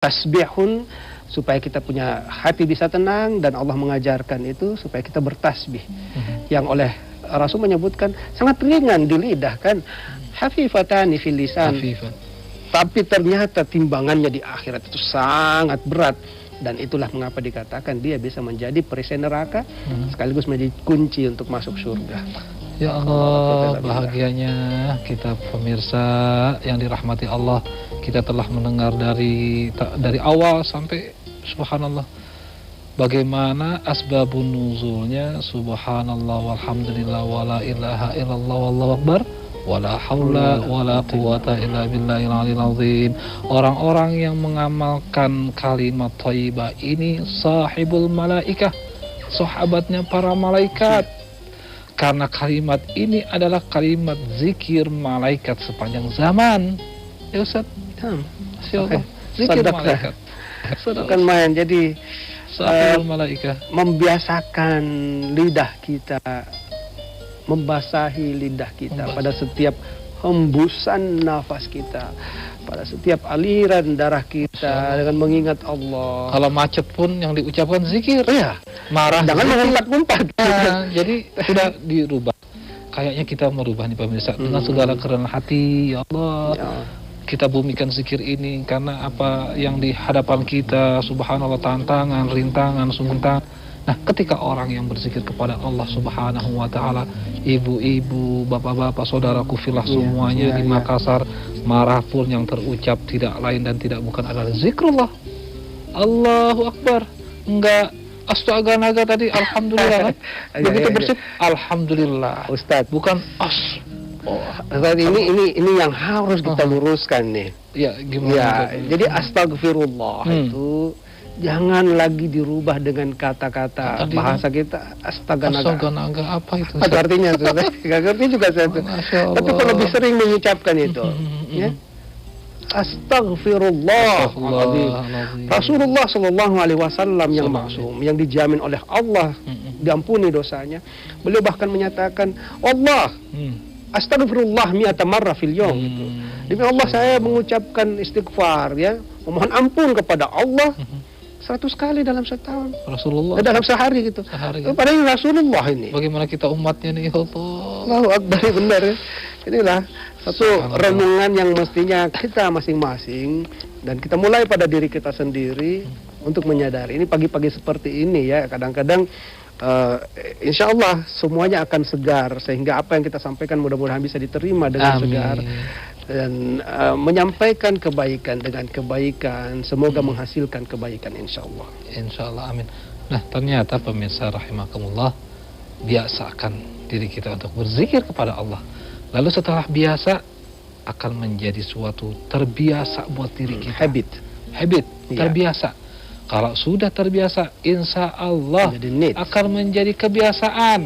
tasbihun, supaya kita punya hati bisa tenang, dan Allah mengajarkan itu supaya kita bertasbih. Yang oleh Rasul menyebutkan sangat ringan di lidah kan, hafifatani fil lisan. Tapi ternyata timbangannya di akhirat itu sangat berat, dan itulah mengapa dikatakan dia bisa menjadi perisai neraka sekaligus menjadi kunci untuk masuk surga. Ya Allah, bahagianya kita pemirsa yang dirahmati Allah, kita telah mendengar dari awal sampai subhanallah bagaimana asbabun nuzulnya, subhanallah walhamdulillah wala ilaha illallah wallahu akbar wala haula wala quwata illa billahil aliyil azim. Orang-orang yang mengamalkan kalimat thayyibah ini sahibul malaikah, sahabatnya para malaikat. Karena kalimat ini adalah kalimat zikir malaikat sepanjang zaman. Ya Ustaz? Insyaallah. Zikir malaikat. Bukan main. Jadi malaikat membiasakan lidah kita, membasahi lidah kita pada setiap hembusan nafas kita, pada setiap aliran darah kita dengan mengingat Allah. Kalau macet pun yang diucapkan zikir. Iya. Marah jangan mengumpat-ngumpat. Jadi sudah dirubah. Kayaknya kita merubah nih pemirsa dengan segala kerendahan hati. Ya Allah. Ya. Kita bumikan zikir ini karena apa yang di hadapan kita, subhanallah, tantangan, rintangan, sungguh. Nah, ketika orang yang berzikir kepada Allah Subhanahu wa taala, ibu-ibu, bapak-bapak, saudaraku fillah semuanya di Makassar, marah pun yang terucap tidak lain dan tidak bukan adalah zikrullah. Allahu Akbar. Enggak astaga naga tadi, alhamdulillah. Begitu bersih, alhamdulillah. Ustaz, bukan Ustaz, ini yang harus kita luruskan nih. Ya, gimana? Ya, jadi astagfirullah itu jangan lagi dirubah dengan kata-kata bahasa kita astaga naga. Apa itu? Apa artinya? Gak ngerti juga saya tuh. Tapi kalau lebih sering mengucapkan itu, ya. Astagfirullah. Rasulullah Shallallahu Alaihi Wasallam yang maksum, yang dijamin oleh Allah diampuni dosanya, beliau bahkan menyatakan Allah astagfirullah mi'ata marrah fil yawm gitu. Demi Allah saya mengucapkan istighfar, ya, memohon ampun kepada Allah 100 kali dalam setahun. Rasulullah dalam sehari gitu. Padahal Rasulullah ini. Bagaimana kita umatnya nih, Allah. Allahu Akbar, benar ya. Inilah satu renungan yang mestinya kita masing-masing, dan kita mulai pada diri kita sendiri untuk menyadari. Ini pagi-pagi seperti ini ya, kadang-kadang insya Allah semuanya akan segar, sehingga apa yang kita sampaikan mudah-mudahan bisa diterima dengan segar, dan menyampaikan kebaikan dengan kebaikan, semoga menghasilkan kebaikan insya Allah. Insya Allah, amin. Nah, ternyata pemirsa rahimakumullah, biasakan diri kita untuk berzikir kepada Allah. Lalu setelah biasa akan menjadi suatu terbiasa buat diri kita. Habit, terbiasa. Kalau sudah terbiasa, insya Allah akan menjadi kebiasaan.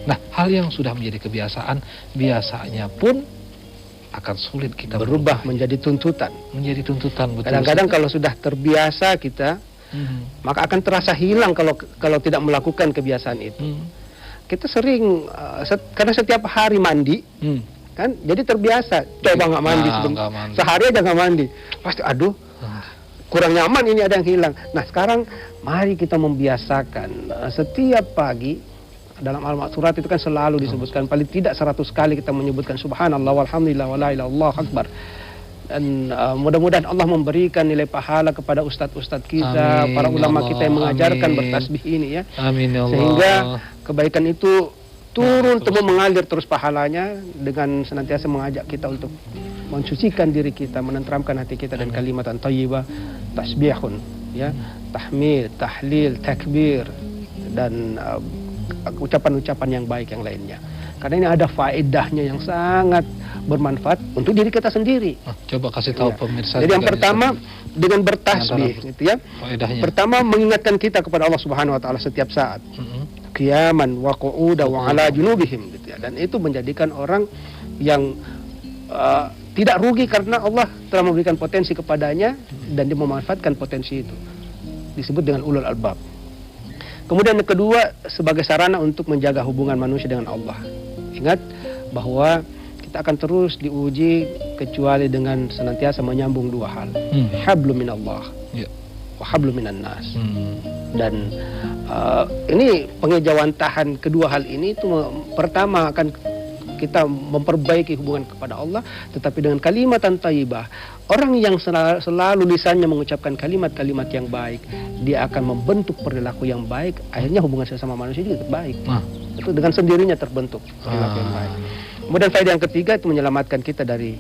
Nah, hal yang sudah menjadi kebiasaan, biasanya pun akan sulit kita berubah menjadi tuntutan. Kadang-kadang kalau sudah terbiasa kita, maka akan terasa hilang kalau tidak melakukan kebiasaan itu. Kita sering karena setiap hari mandi, kan, jadi terbiasa. Coba nggak mandi sehari aja nggak mandi, pasti aduh. Kurang nyaman, ini ada yang hilang. Nah, sekarang mari kita membiasakan setiap pagi. Dalam Al-Ma'surat itu kan selalu disebutkan, paling tidak 100 kali kita menyebutkan subhanallah walhamdulillah wala ilaha illallah akbar. Dan mudah-mudahan Allah memberikan nilai pahala kepada ustadz-ustadz kita, para ulama kita yang mengajarkan bertasbih ini ya. Amin ya Allah. Sehingga kebaikan itu turun mengalir terus pahalanya, dengan senantiasa mengajak kita untuk mensucikan diri kita, menenteramkan hati kita, dan kalimatan thayyibah, tasbihun, ya, tahmid, tahlil, takbir, dan ucapan-ucapan yang baik yang lainnya. Karena ini ada faedahnya yang sangat bermanfaat untuk diri kita sendiri. Coba kasih tahu pemirsa. Jadi yang pertama dengan bertasbih, gitu ya. Faedahnya. Pertama mengingatkan kita kepada Allah Subhanahu Wa Taala setiap saat. Qiyaman wa qu'udan wa ala junubihim, gitu ya. Dan itu menjadikan orang yang tidak rugi karena Allah telah memberikan potensi kepadanya dan dia memanfaatkan potensi itu. Disebut dengan ulul albab. Kemudian yang kedua, sebagai sarana untuk menjaga hubungan manusia dengan Allah. Ingat bahwa kita akan terus diuji kecuali dengan senantiasa menyambung dua hal. Hablum minallah wa hablum minan nas. Dan ini pengejawantahan kedua hal ini itu pertama akan kita memperbaiki hubungan kepada Allah, tetapi dengan kalimatan thayyibah. Orang yang selalu lisannya mengucapkan kalimat-kalimat yang baik, dia akan membentuk perilaku yang baik, akhirnya hubungan sesama manusia juga baik. Itu dengan sendirinya terbentuk perilaku yang baik. Kemudian faedah yang ketiga itu menyelamatkan kita dari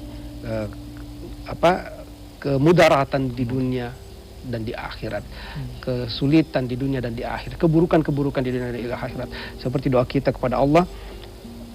kemudaratan di dunia dan di akhirat, kesulitan di dunia dan di akhirat, keburukan-keburukan di dunia dan di akhirat. Seperti doa kita kepada Allah,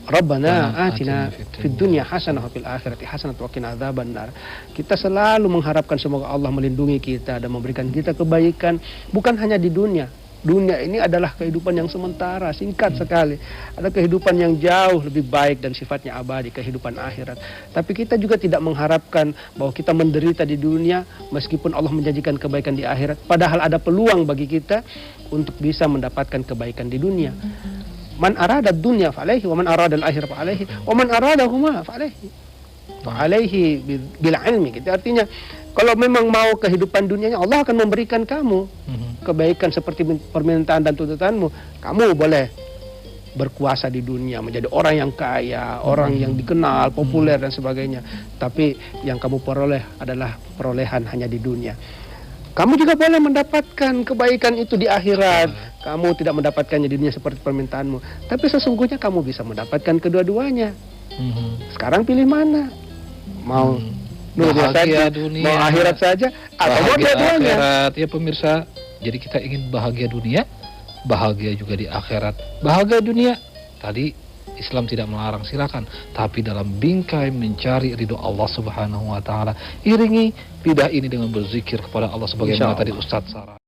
Rabbana atina fid dunya hasanah wa fil akhirati hasanah wa qina adzabannar. Kita selalu mengharapkan semoga Allah melindungi kita dan memberikan kita kebaikan bukan hanya di dunia. Dunia ini adalah kehidupan yang sementara, singkat sekali. Ada kehidupan yang jauh lebih baik dan sifatnya abadi, kehidupan akhirat. Tapi kita juga tidak mengharapkan bahwa kita menderita di dunia meskipun Allah menjanjikan kebaikan di akhirat. Padahal ada peluang bagi kita untuk bisa mendapatkan kebaikan di dunia. Man arada dunya fa'alaihi wa man arada al-akhirah fa'alaihi wa man aradahuma fa'alaihi. Fa'alaihi bil ilmi. Gitu. Artinya kalau memang mau kehidupan dunianya, Allah akan memberikan kamu kebaikan seperti permintaan dan tuntutanmu. Kamu boleh berkuasa di dunia, menjadi orang yang kaya, orang yang dikenal, populer dan sebagainya. Tapi yang kamu peroleh adalah perolehan hanya di dunia. Kamu juga boleh mendapatkan kebaikan itu di akhirat. Kamu tidak mendapatkannya di dunia seperti permintaanmu. Tapi sesungguhnya kamu bisa mendapatkan kedua-duanya. Sekarang pilih mana? Mau dunia saja, mau akhirat saja, atau mau dua-duanya? Akhirat, ya pemirsa. Jadi kita ingin bahagia dunia, bahagia juga di akhirat. Bahagia dunia, tadi Islam tidak melarang, silakan. Tapi dalam bingkai mencari ridho Allah Subhanahu wa Ta'ala, iringi bidah ini dengan berzikir kepada Allah sebagaimana tadi Ustadz Sarah.